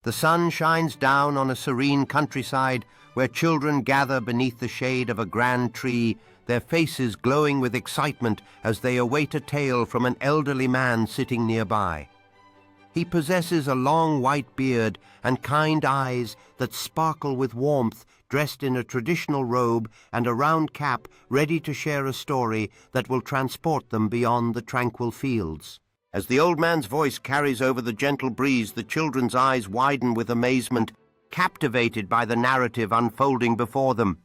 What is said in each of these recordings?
The sun shines down on a serene countryside where children gather beneath the shade of a grand tree, their faces glowing with excitement as they await a tale from an elderly man sitting nearby. He possesses a long white beard and kind eyes that sparkle with warmth, dressed in a traditional robe and a round cap, ready to share a story that will transport them beyond the tranquil fields. As the old man's voice carries over the gentle breeze, the children's eyes widen with amazement, captivated by the narrative unfolding before them.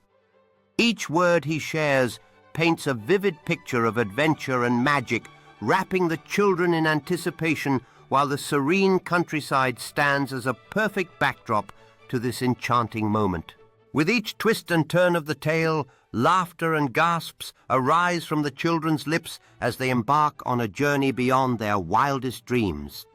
Each word he shares paints a vivid picture of adventure and magic, wrapping the children in anticipation while the serene countryside stands as a perfect backdrop to this enchanting moment. With each twist and turn of the tale, laughter and gasps arise from the children's lips as they embark on a journey beyond their wildest dreams.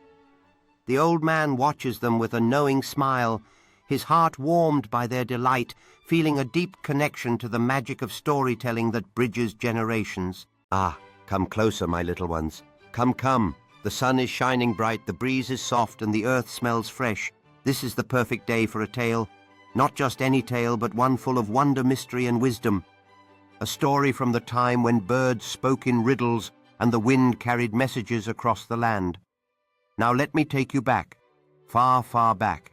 The old man watches them with a knowing smile, his heart warmed by their delight, feeling a deep connection to the magic of storytelling that bridges generations. "Ah, come closer, my little ones. Come, come. The sun is shining bright, the breeze is soft, and the earth smells fresh. This is the perfect day for a tale. Not just any tale, but one full of wonder, mystery, and wisdom. A story from the time when birds spoke in riddles and the wind carried messages across the land. Now let me take you back, far, far back,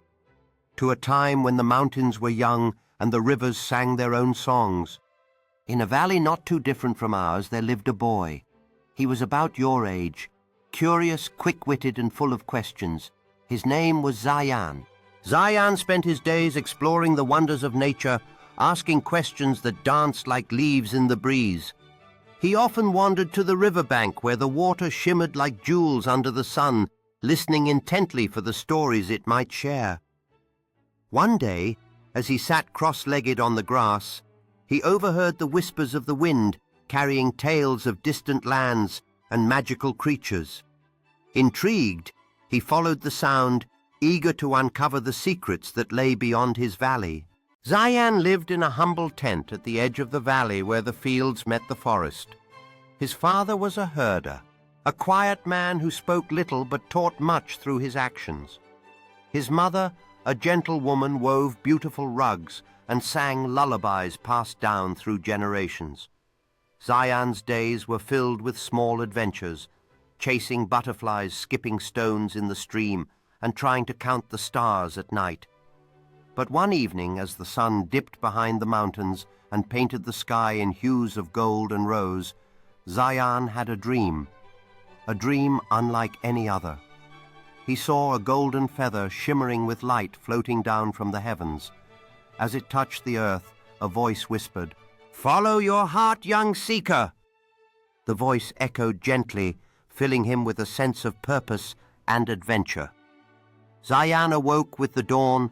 to a time when the mountains were young and the rivers sang their own songs. In a valley not too different from ours, there lived a boy. He was about your age, curious, quick-witted, and full of questions. His name was Zayyan. Zayyan spent his days exploring the wonders of nature, asking questions that danced like leaves in the breeze. He often wandered to the riverbank where the water shimmered like jewels under the sun, listening intently for the stories it might share. One day, as he sat cross-legged on the grass, he overheard the whispers of the wind, carrying tales of distant lands and magical creatures. Intrigued, he followed the sound, eager to uncover the secrets that lay beyond his valley. Zayyan lived in a humble tent at the edge of the valley where the fields met the forest. His father was a herder, a quiet man who spoke little but taught much through his actions. His mother, a gentle woman, wove beautiful rugs and sang lullabies passed down through generations. Zayyan's days were filled with small adventures, chasing butterflies, skipping stones in the stream, and trying to count the stars at night. But one evening, as the sun dipped behind the mountains and painted the sky in hues of gold and rose, Zayyan had a dream unlike any other. He saw a golden feather shimmering with light floating down from the heavens. As it touched the earth, a voice whispered, "Follow your heart, young seeker!" The voice echoed gently, filling him with a sense of purpose and adventure. Zayyan awoke with the dawn,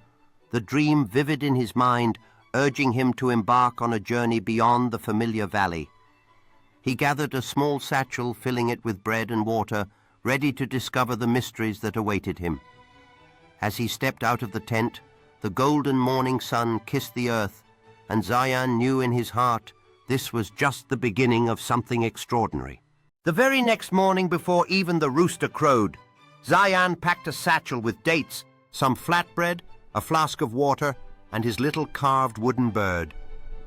the dream vivid in his mind, urging him to embark on a journey beyond the familiar valley. He gathered a small satchel, filling it with bread and water, ready to discover the mysteries that awaited him. As he stepped out of the tent, the golden morning sun kissed the earth, and Zayyan knew in his heart this was just the beginning of something extraordinary. The very next morning, before even the rooster crowed, Zayyan packed a satchel with dates, some flatbread, a flask of water, and his little carved wooden bird,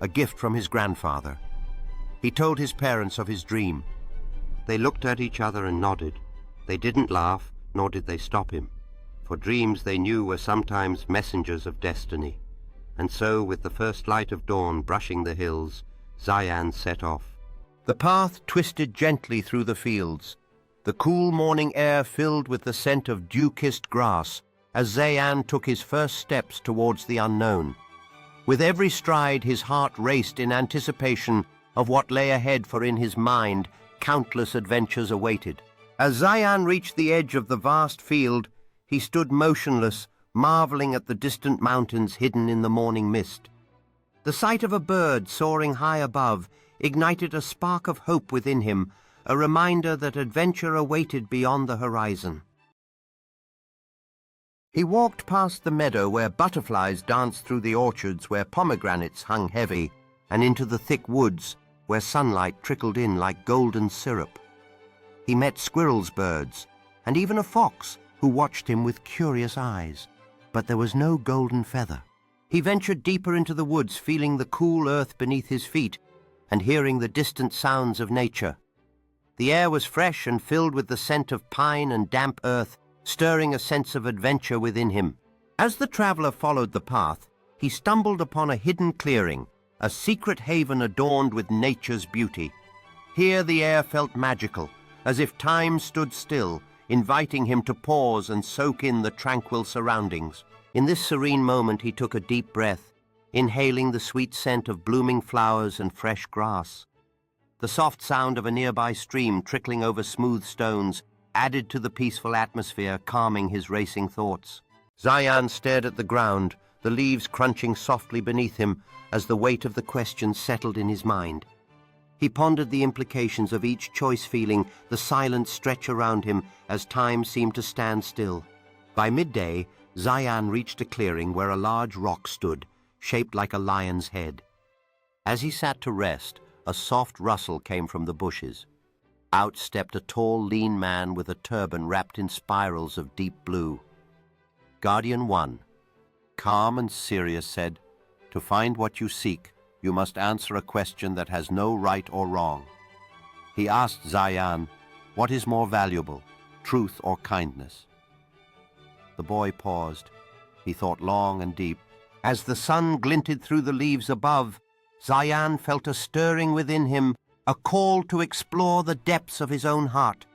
a gift from his grandfather. He told his parents of his dream. They looked at each other and nodded. They didn't laugh, nor did they stop him, for dreams they knew were sometimes messengers of destiny. And so, with the first light of dawn brushing the hills, Zayyan set off. The path twisted gently through the fields, the cool morning air filled with the scent of dew-kissed grass, as Zayyan took his first steps towards the unknown. With every stride, his heart raced in anticipation of what lay ahead, for in his mind countless adventures awaited. As Zayyan reached the edge of the vast field, he stood motionless, marveling at the distant mountains hidden in the morning mist. The sight of a bird soaring high above ignited a spark of hope within him, a reminder that adventure awaited beyond the horizon. He walked past the meadow where butterflies danced through the orchards where pomegranates hung heavy, and into the thick woods where sunlight trickled in like golden syrup. He met squirrels, birds, and even a fox who watched him with curious eyes. but there was no golden feather. He ventured deeper into the woods, feeling the cool earth beneath his feet and hearing the distant sounds of nature. The air was fresh and filled with the scent of pine and damp earth, stirring a sense of adventure within him. As the traveler followed the path, he stumbled upon a hidden clearing, a secret haven adorned with nature's beauty. Here the air felt magical, as if time stood still, inviting him to pause and soak in the tranquil surroundings. In this serene moment he took a deep breath, inhaling the sweet scent of blooming flowers and fresh grass. The soft sound of a nearby stream trickling over smooth stones added to the peaceful atmosphere, calming his racing thoughts. Zayyan stared at the ground, the leaves crunching softly beneath him as the weight of the question settled in his mind. He pondered the implications of each choice, feeling the silence stretch around him as time seemed to stand still. By midday, Zayyan reached a clearing where a large rock stood, shaped like a lion's head. As he sat to rest, a soft rustle came from the bushes. Out stepped a tall, lean man with a turban wrapped in spirals of deep blue. Guardian 1, calm and serious, said, "To find what you seek, you must answer a question that has no right or wrong." He asked Zayyan, "What is more valuable, truth or kindness?" The boy paused. He thought long and deep. As the sun glinted through the leaves above, Zayyan felt a stirring within him, a call to explore the depths of his own heart.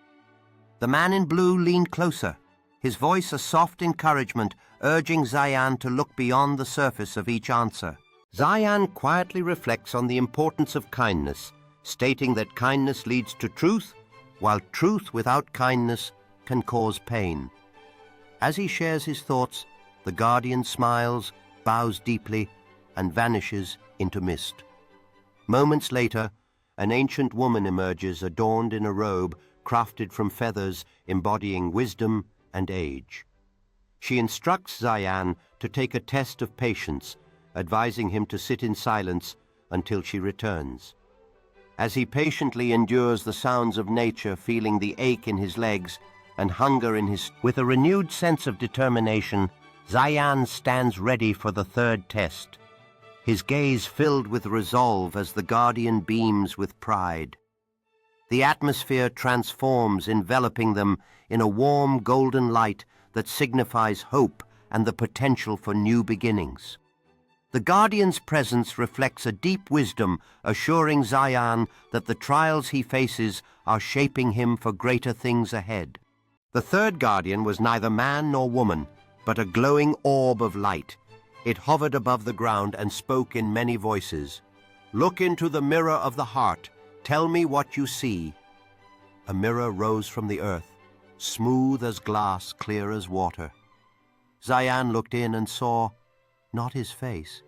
The man in blue leaned closer, his voice a soft encouragement, urging Zayyan to look beyond the surface of each answer. Zayyan quietly reflects on the importance of kindness, stating that kindness leads to truth, while truth without kindness can cause pain. As he shares his thoughts, the guardian smiles, bows deeply, and vanishes into mist. Moments later, an ancient woman emerges, adorned in a robe crafted from feathers embodying wisdom and age. She instructs Zayyan to take a test of patience, advising him to sit in silence until she returns. As he patiently endures the sounds of nature, feeling the ache in his legs and hunger in his... With a renewed sense of determination, Zayyan stands ready for the third test, his gaze filled with resolve as the guardian beams with pride. The atmosphere transforms, enveloping them in a warm golden light that signifies hope and the potential for new beginnings. The guardian's presence reflects a deep wisdom, assuring Zayyan that the trials he faces are shaping him for greater things ahead. The third guardian was neither man nor woman, but a glowing orb of light. It hovered above the ground and spoke in many voices. "Look into the mirror of the heart. Tell me what you see." A mirror rose from the earth, smooth as glass, clear as water. Zayyan looked in and saw not his face,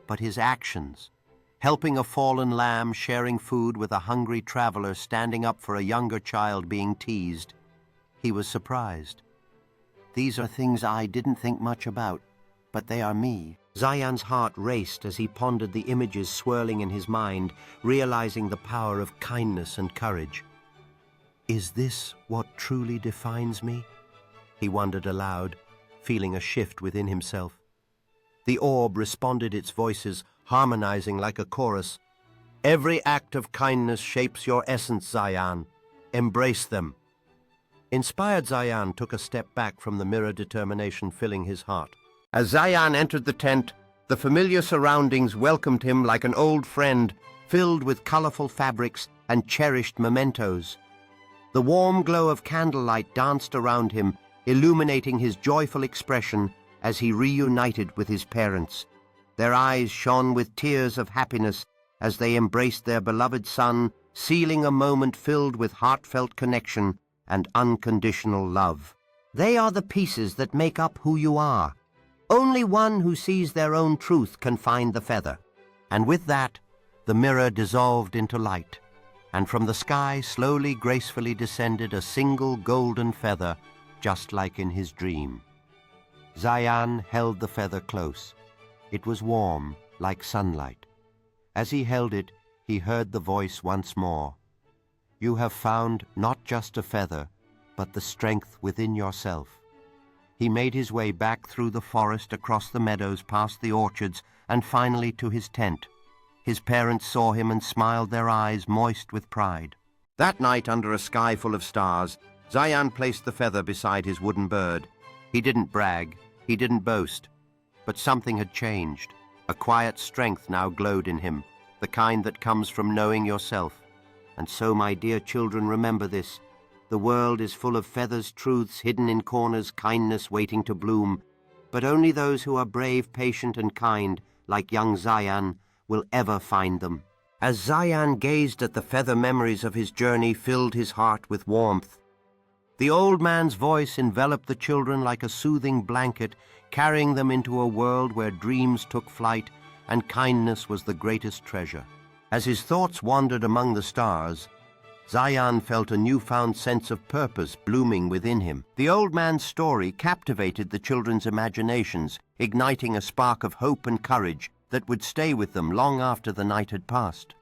but his actions, helping a fallen lamb, sharing food with a hungry traveler, standing up for a younger child being teased. He was surprised. "These are things I didn't think much about, but they are me." Zayyan's heart raced as he pondered the images swirling in his mind, realizing the power of kindness and courage. "Is this what truly defines me?" he wondered aloud, feeling a shift within himself. The orb responded, its voices harmonizing like a chorus. "Every act of kindness shapes your essence, Zayyan. Embrace them." Inspired, Zayyan took a step back from the mirror, determination filling his heart. As Zayyan entered the tent, the familiar surroundings welcomed him like an old friend, filled with colorful fabrics and cherished mementos. The warm glow of candlelight danced around him, illuminating his joyful expression as he reunited with his parents. Their eyes shone with tears of happiness as they embraced their beloved son, sealing a moment filled with heartfelt connection and unconditional love. They are the pieces that make up who you are. Only one who sees their own truth can find the feather. And with that, the mirror dissolved into light, and from the sky slowly, gracefully descended a single golden feather, just like in his dream. Zayyan held the feather close. It was warm, like sunlight. As he held it, he heard the voice once more. "You have found not just a feather, but the strength within yourself. He made his way back through the forest, across the meadows, past the orchards, and finally to his tent. His parents saw him and smiled, their eyes moist with pride. That night, under a sky full of stars, Zayyan placed the feather beside his wooden bird. He didn't brag, he didn't boast, but something had changed. A quiet strength now glowed in him, the kind that comes from knowing yourself. And so, my dear children, remember this. The world is full of feathers, truths hidden in corners, kindness waiting to bloom. But only those who are brave, patient, and kind, like young Zayyan, will ever find them. As Zayyan gazed at the feather, memories of his journey filled his heart with warmth. The old man's voice enveloped the children like a soothing blanket, carrying them into a world where dreams took flight and kindness was the greatest treasure. As his thoughts wandered among the stars, Zayyan felt a newfound sense of purpose blooming within him. The old man's story captivated the children's imaginations, igniting a spark of hope and courage that would stay with them long after the night had passed.